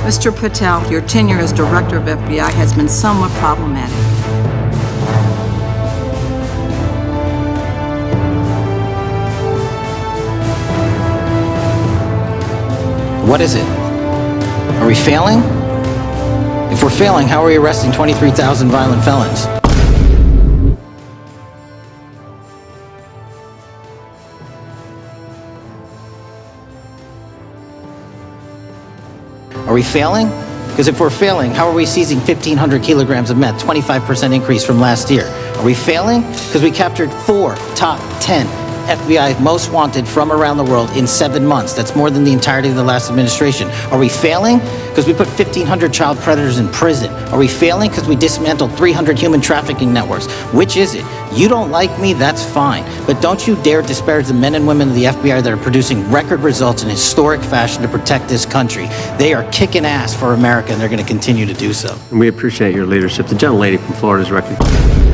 Mr. Patel, your tenure as Director of FBI has been somewhat problematic. What is it? Are we failing? If we're failing, how are we arresting 23,000 violent felons? Are we failing? Because if we're failing, how are we seizing 1,500 kilograms of meth, 25% increase from last year? Are we failing? Because we captured 4 top 10 FBI most wanted from around the world in 7 months. That's more than the entirety of the last administration. Are we failing? Because we put 1,500 child predators in prison. Are we failing? Because we dismantled 300 human trafficking networks. Which is it? You don't like me, that's fine. But don't you dare disparage the men and women of the FBI that are producing record results in historic fashion to protect this country. They are kicking ass for America, and they're going to continue to do so. And we appreciate your leadership. The gentlelady from Florida is recognized.